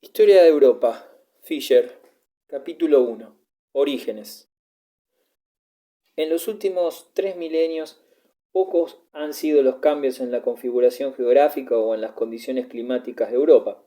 Historia de Europa. Fisher. Capítulo 1. Orígenes. En los últimos 3 milenios, pocos han sido los cambios en la configuración geográfica o en las condiciones climáticas de Europa.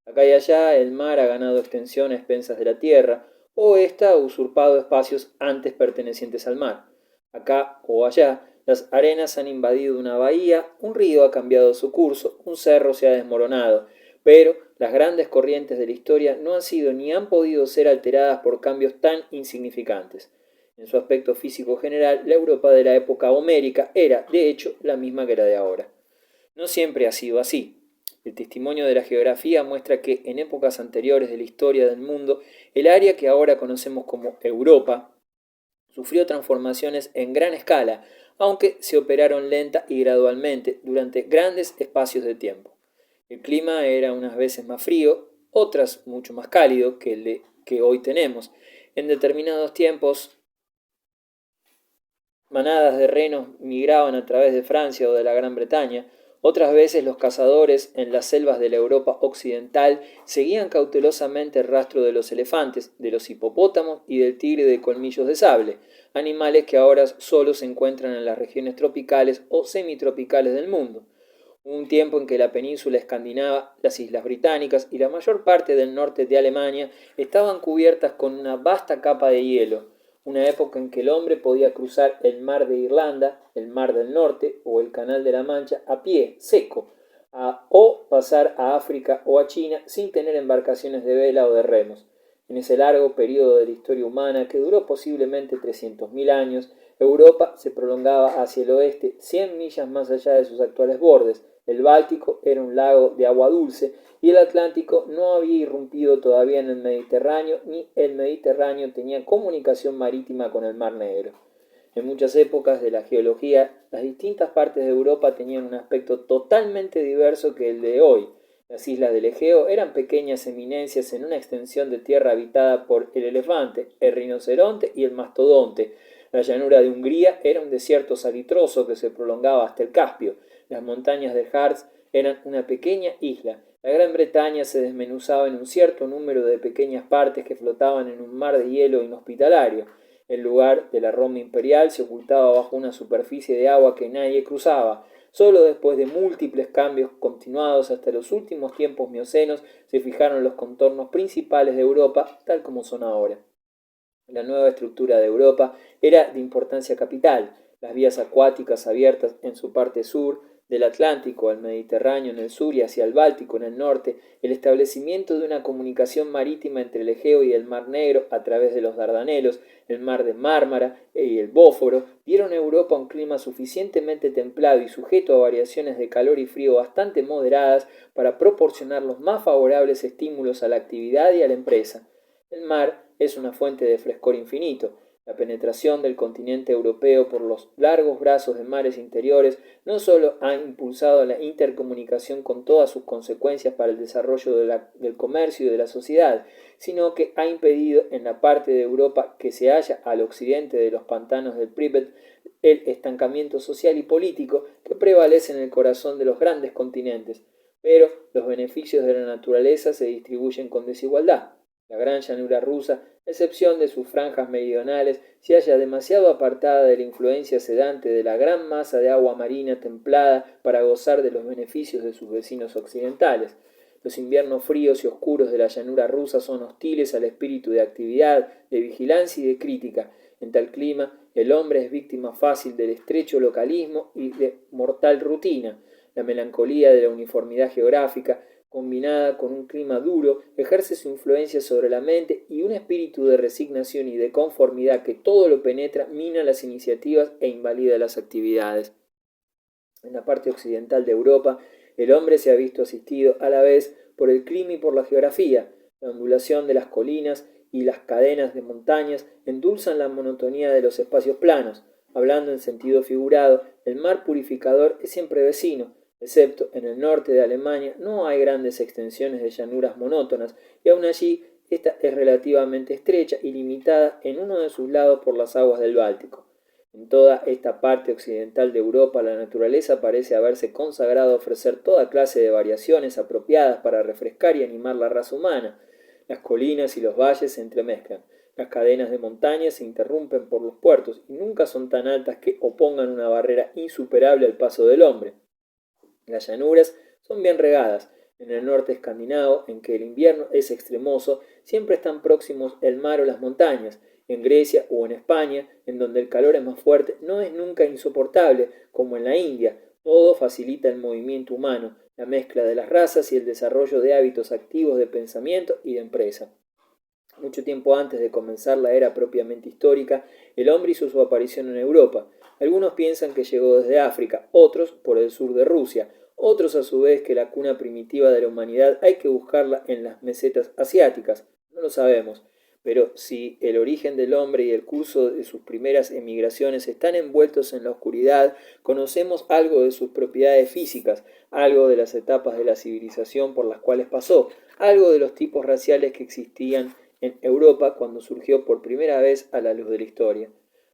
Acá y allá el mar ha ganado extensión a expensas de la tierra, o ésta ha usurpado espacios antes pertenecientes al mar. Acá o allá, las arenas han invadido una bahía, un río ha cambiado su curso, un cerro se ha desmoronado, pero las grandes corrientes de la historia no han sido ni han podido ser alteradas por cambios tan insignificantes. En su aspecto físico general, la Europa de la época homérica era, de hecho, la misma que la de ahora. No siempre ha sido así. El testimonio de la geografía muestra que en épocas anteriores de la historia del mundo, el área que ahora conocemos como Europa sufrió transformaciones en gran escala, aunque se operaron lenta y gradualmente durante grandes espacios de tiempo. El clima era unas veces más frío, otras mucho más cálido que el que hoy tenemos. En determinados tiempos, manadas de renos migraban a través de Francia o de la Gran Bretaña. Otras veces los cazadores en las selvas de la Europa occidental seguían cautelosamente el rastro de los elefantes, de los hipopótamos y del tigre de colmillos de sable, animales que ahora solo se encuentran en las regiones tropicales o semitropicales del mundo. Hubo un tiempo en que la península escandinava, las islas británicas y la mayor parte del norte de Alemania estaban cubiertas con una vasta capa de hielo, una época en que el hombre podía cruzar el mar de Irlanda, el mar del norte o el canal de la Mancha a pie, seco, o pasar a África o a China sin tener embarcaciones de vela o de remos. En ese largo periodo de la historia humana, que duró posiblemente 300.000 años, Europa se prolongaba hacia el oeste 100 millas más allá de sus actuales bordes. El Báltico era un lago de agua dulce y el Atlántico no había irrumpido todavía en el Mediterráneo, ni el Mediterráneo tenía comunicación marítima con el Mar Negro. En muchas épocas de la geología, las distintas partes de Europa tenían un aspecto totalmente diverso que el de hoy. Las islas del Egeo eran pequeñas eminencias en una extensión de tierra habitada por el elefante, el rinoceronte y el mastodonte. La llanura de Hungría era un desierto salitroso que se prolongaba hasta el Caspio. Las montañas de Harz eran una pequeña isla. La Gran Bretaña se desmenuzaba en un cierto número de pequeñas partes que flotaban en un mar de hielo inhospitalario. El lugar de la Roma imperial se ocultaba bajo una superficie de agua que nadie cruzaba. Solo después de múltiples cambios continuados hasta los últimos tiempos miocenos se fijaron los contornos principales de Europa tal como son ahora. La nueva estructura de Europa era de importancia capital. Las vías acuáticas abiertas en su parte sur, del Atlántico al Mediterráneo en el sur y hacia el Báltico en el norte, el establecimiento de una comunicación marítima entre el Egeo y el Mar Negro a través de los Dardanelos, el Mar de Mármara y el Bósforo, dieron a Europa un clima suficientemente templado y sujeto a variaciones de calor y frío bastante moderadas para proporcionar los más favorables estímulos a la actividad y a la empresa. El mar es una fuente de frescor infinito. La penetración del continente europeo por los largos brazos de mares interiores no solo ha impulsado la intercomunicación con todas sus consecuencias para el desarrollo del comercio y de la sociedad, sino que ha impedido en la parte de Europa que se halla al occidente de los pantanos del Pripet el estancamiento social y político que prevalece en el corazón de los grandes continentes. Pero los beneficios de la naturaleza se distribuyen con desigualdad. La gran llanura rusa, a excepción de sus franjas meridionales, se halla demasiado apartada de la influencia sedante de la gran masa de agua marina templada para gozar de los beneficios de sus vecinos occidentales. Los inviernos fríos y oscuros de la llanura rusa son hostiles al espíritu de actividad, de vigilancia y de crítica. En tal clima, el hombre es víctima fácil del estrecho localismo y de mortal rutina. La melancolía de la uniformidad geográfica, combinada con un clima duro, ejerce su influencia sobre la mente y un espíritu de resignación y de conformidad que todo lo penetra, mina las iniciativas e invalida las actividades. En la parte occidental de Europa, el hombre se ha visto asistido a la vez por el clima y por la geografía. La ondulación de las colinas y las cadenas de montañas endulzan la monotonía de los espacios planos. Hablando en sentido figurado, el mar purificador es siempre vecino. Excepto en el norte de Alemania, no hay grandes extensiones de llanuras monótonas, y aun allí esta es relativamente estrecha y limitada en uno de sus lados por las aguas del Báltico. En toda esta parte occidental de Europa la naturaleza parece haberse consagrado a ofrecer toda clase de variaciones apropiadas para refrescar y animar la raza humana. Las colinas y los valles se entremezclan, las cadenas de montañas se interrumpen por los puertos y nunca son tan altas que opongan una barrera insuperable al paso del hombre. Las llanuras son bien regadas. En el norte escandinavo, en que el invierno es extremoso, siempre están próximos el mar o las montañas. En Grecia o en España, en donde el calor es más fuerte, no es nunca insoportable, como en la India. Todo facilita el movimiento humano, la mezcla de las razas y el desarrollo de hábitos activos de pensamiento y de empresa. Mucho tiempo antes de comenzar la era propiamente histórica, el hombre hizo su aparición en Europa. Algunos piensan que llegó desde África, otros por el sur de Rusia, otros a su vez que la cuna primitiva de la humanidad hay que buscarla en las mesetas asiáticas. No lo sabemos, pero si el origen del hombre y el curso de sus primeras emigraciones están envueltos en la oscuridad, conocemos algo de sus propiedades físicas, algo de las etapas de la civilización por las cuales pasó, algo de los tipos raciales que existían en Europa cuando surgió por primera vez a la luz de la historia.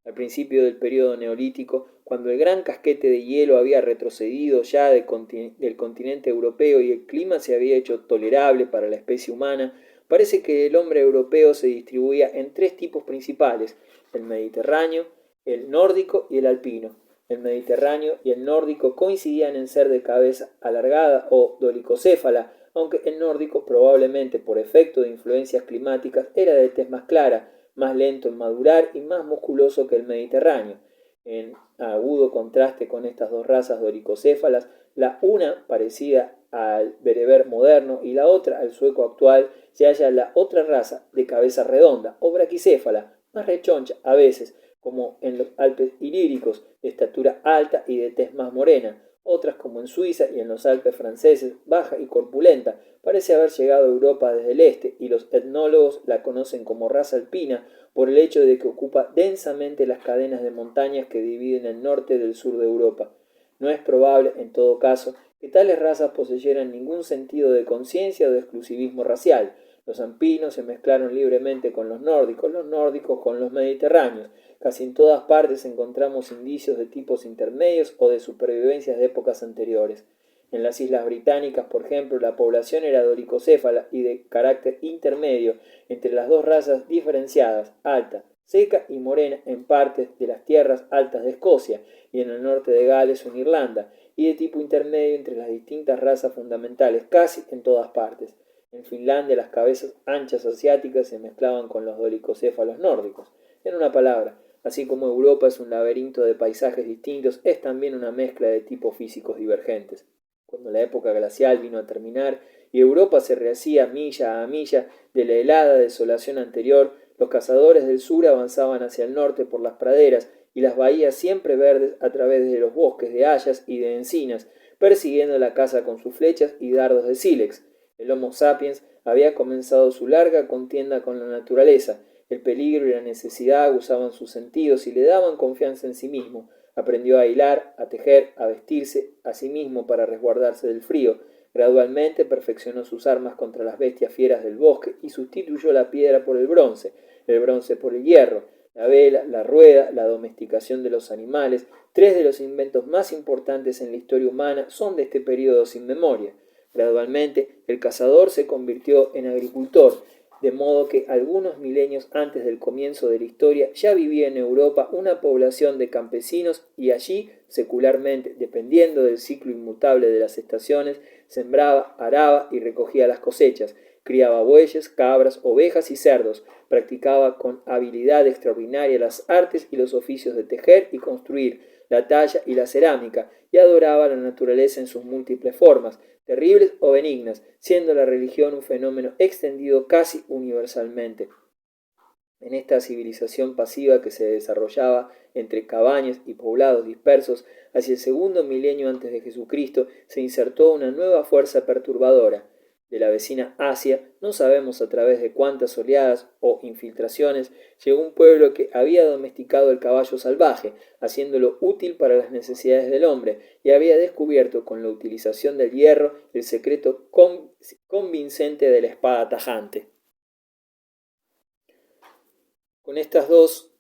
Al principio del período neolítico, cuando el gran casquete de hielo había retrocedido ya del continente europeo y el clima se había hecho tolerable para la especie humana, parece que el hombre europeo se distribuía en tres tipos principales: el mediterráneo, el nórdico y el alpino. El mediterráneo y el nórdico coincidían en ser de cabeza alargada o dolicocéfala, aunque el nórdico, probablemente por efecto de influencias climáticas, era de tez más clara, más lento en madurar y más musculoso que el mediterráneo. En agudo contraste con estas dos razas doricocéfalas, la una parecida al bereber moderno y la otra al sueco actual, se halla la otra raza de cabeza redonda o braquicéfala, más rechoncha a veces, como en los Alpes ilíricos, de estatura alta y de tez más morena. Otras, como en Suiza y en los Alpes franceses, baja y corpulenta, parece haber llegado a Europa desde el este, y los etnólogos la conocen como raza alpina por el hecho de que ocupa densamente las cadenas de montañas que dividen el norte del sur de Europa. No es probable, en todo caso, que tales razas poseyeran ningún sentido de conciencia o de exclusivismo racial. Los alpinos se mezclaron libremente con los nórdicos con los mediterráneos. Casi en todas partes encontramos indicios de tipos intermedios o de supervivencias de épocas anteriores. En las islas británicas, por ejemplo, la población era doricocéfala y de carácter intermedio entre las dos razas diferenciadas, alta, seca y morena en partes de las tierras altas de Escocia y en el norte de Gales o en Irlanda, y de tipo intermedio entre las distintas razas fundamentales casi en todas partes. En Finlandia las cabezas anchas asiáticas se mezclaban con los dolicocéfalos nórdicos. En una palabra, así como Europa es un laberinto de paisajes distintos, es también una mezcla de tipos físicos divergentes. Cuando la época glacial vino a terminar y Europa se rehacía milla a milla de la helada desolación anterior, los cazadores del sur avanzaban hacia el norte por las praderas y las bahías siempre verdes a través de los bosques de hayas y de encinas, persiguiendo la caza con sus flechas y dardos de sílex. El Homo sapiens había comenzado su larga contienda con la naturaleza. El peligro y la necesidad aguzaban sus sentidos y le daban confianza en sí mismo. Aprendió a hilar, a tejer, a vestirse a sí mismo para resguardarse del frío. Gradualmente perfeccionó sus armas contra las bestias fieras del bosque y sustituyó la piedra por el bronce por el hierro, la vela, la rueda, la domesticación de los animales. Tres de los inventos más importantes en la historia humana son de este periodo sin memoria. Gradualmente, el cazador se convirtió en agricultor, de modo que algunos milenios antes del comienzo de la historia ya vivía en Europa una población de campesinos y allí, secularmente, dependiendo del ciclo inmutable de las estaciones, sembraba, araba y recogía las cosechas, criaba bueyes, cabras, ovejas y cerdos, practicaba con habilidad extraordinaria las artes y los oficios de tejer y construir, la talla y la cerámica, y adoraba la naturaleza en sus múltiples formas, terribles o benignas, siendo la religión un fenómeno extendido casi universalmente. En esta civilización pasiva que se desarrollaba entre cabañas y poblados dispersos, hacia el segundo milenio antes de Jesucristo, se insertó una nueva fuerza perturbadora. De la vecina Asia, no sabemos a través de cuántas oleadas o infiltraciones, llegó un pueblo que había domesticado el caballo salvaje, haciéndolo útil para las necesidades del hombre, y había descubierto con la utilización del hierro el secreto convincente de la espada tajante. Con estas dos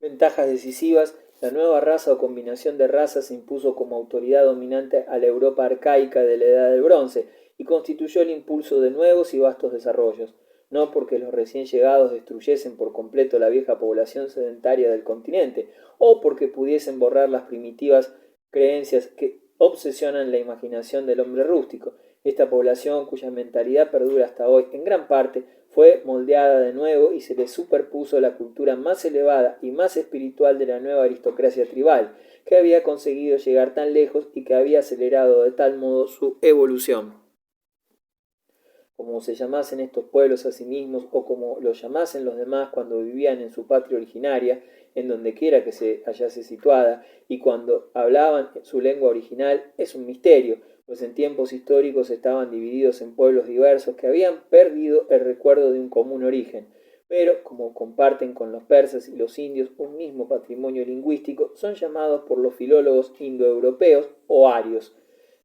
Ventajas decisivas: la nueva raza o combinación de razas se impuso como autoridad dominante a la Europa arcaica de la Edad del Bronce y constituyó el impulso de nuevos y vastos desarrollos, no porque los recién llegados destruyesen por completo la vieja población sedentaria del continente, o porque pudiesen borrar las primitivas creencias que obsesionan la imaginación del hombre rústico. Esta población, cuya mentalidad perdura hasta hoy, en gran parte fue moldeada de nuevo y se le superpuso la cultura más elevada y más espiritual de la nueva aristocracia tribal, que había conseguido llegar tan lejos y que había acelerado de tal modo su evolución. Como se llamasen estos pueblos a sí mismos o como los llamasen los demás cuando vivían en su patria originaria, en donde quiera que se hallase situada, y cuando hablaban su lengua original, es un misterio, pues en tiempos históricos estaban divididos en pueblos diversos que habían perdido el recuerdo de un común origen, pero como comparten con los persas y los indios un mismo patrimonio lingüístico, son llamados por los filólogos indoeuropeos o arios.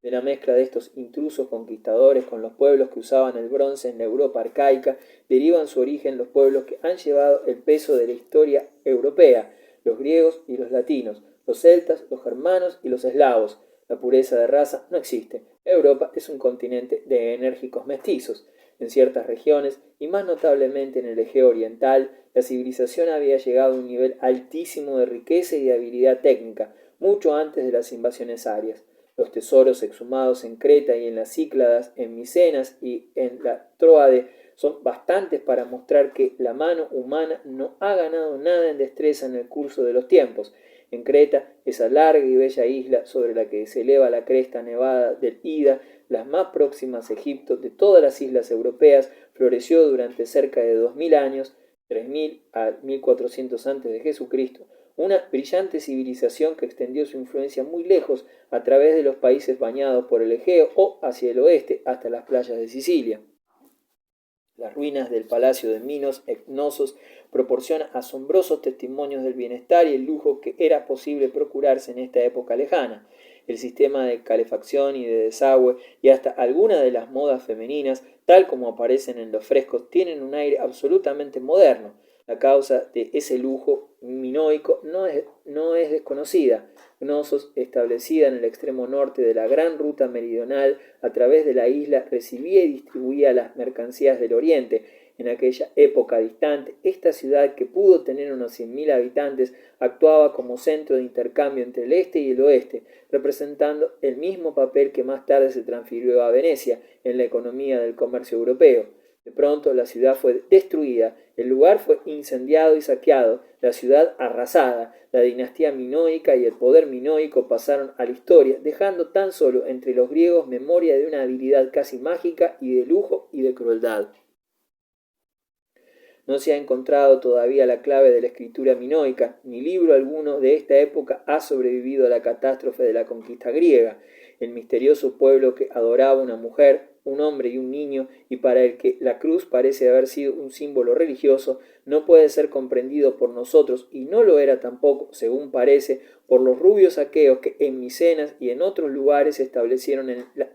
De la mezcla de estos intrusos conquistadores con los pueblos que usaban el bronce en la Europa arcaica, derivan su origen los pueblos que han llevado el peso de la historia europea, los griegos y los latinos, los celtas, los germanos y los eslavos. La pureza de raza no existe. Europa es un continente de enérgicos mestizos. En ciertas regiones, y más notablemente en el Egeo oriental, la civilización había llegado a un nivel altísimo de riqueza y de habilidad técnica, mucho antes de las invasiones arias. Los tesoros exhumados en Creta y en las Cícladas, en Micenas y en la Tróade son bastantes para mostrar que la mano humana no ha ganado nada en destreza en el curso de los tiempos. En Creta, esa larga y bella isla sobre la que se eleva la cresta nevada del Ida, las más próximas a Egipto de todas las islas europeas, floreció durante cerca de 2000 años, 3000 a 1400 antes de Jesucristo, una brillante civilización que extendió su influencia muy lejos a través de los países bañados por el Egeo o hacia el oeste hasta las playas de Sicilia. Las ruinas del palacio de Minos Cnosos proporcionan asombrosos testimonios del bienestar y el lujo que era posible procurarse en esta época lejana. El sistema de calefacción y de desagüe y hasta algunas de las modas femeninas, tal como aparecen en los frescos, tienen un aire absolutamente moderno. La causa de ese lujo minoico no es desconocida. Cnosos, establecida en el extremo norte de la gran ruta meridional, a través de la isla recibía y distribuía las mercancías del oriente. En aquella época distante, esta ciudad, que pudo tener unos 100.000 habitantes, actuaba como centro de intercambio entre el este y el oeste, representando el mismo papel que más tarde se transfirió a Venecia en la economía del comercio europeo. De pronto la ciudad fue destruida, el lugar fue incendiado y saqueado, la ciudad arrasada, la dinastía minoica y el poder minoico pasaron a la historia, dejando tan solo entre los griegos memoria de una habilidad casi mágica y de lujo y de crueldad. No se ha encontrado todavía la clave de la escritura minoica, ni libro alguno de esta época ha sobrevivido a la catástrofe de la conquista griega. El misterioso pueblo que adoraba una mujer, un hombre y un niño, y para el que la cruz parece haber sido un símbolo religioso, no puede ser comprendido por nosotros, y no lo era tampoco, según parece, por los rubios aqueos que en Micenas y en otros lugares establecieron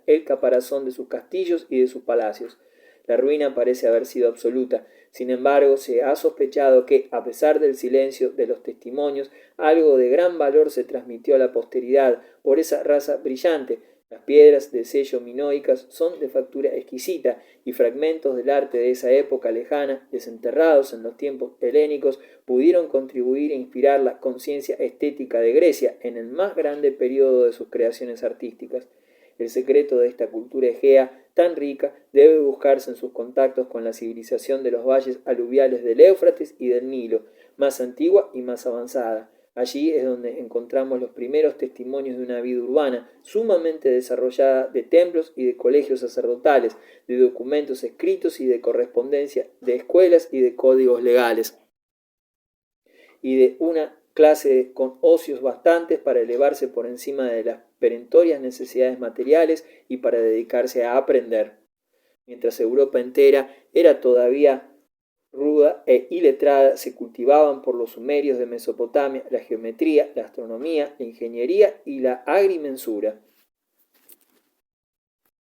el caparazón de sus castillos y de sus palacios. La ruina parece haber sido absoluta. Sin embargo, se ha sospechado que, a pesar del silencio de los testimonios, algo de gran valor se transmitió a la posteridad por esa raza brillante. Las piedras de sello minoicas son de factura exquisita y fragmentos del arte de esa época lejana, desenterrados en los tiempos helénicos, pudieron contribuir a inspirar la conciencia estética de Grecia en el más grande periodo de sus creaciones artísticas. El secreto de esta cultura egea tan rica debe buscarse en sus contactos con la civilización de los valles aluviales del Éufrates y del Nilo, más antigua y más avanzada. Allí es donde encontramos los primeros testimonios de una vida urbana sumamente desarrollada, de templos y de colegios sacerdotales, de documentos escritos y de correspondencia, de escuelas y de códigos legales, y de una clase con ocios bastantes para elevarse por encima de las perentorias necesidades materiales y para dedicarse a aprender. Mientras Europa entera era todavía ruda e iletrada, se cultivaban por los sumerios de Mesopotamia la geometría, la astronomía, la ingeniería y la agrimensura.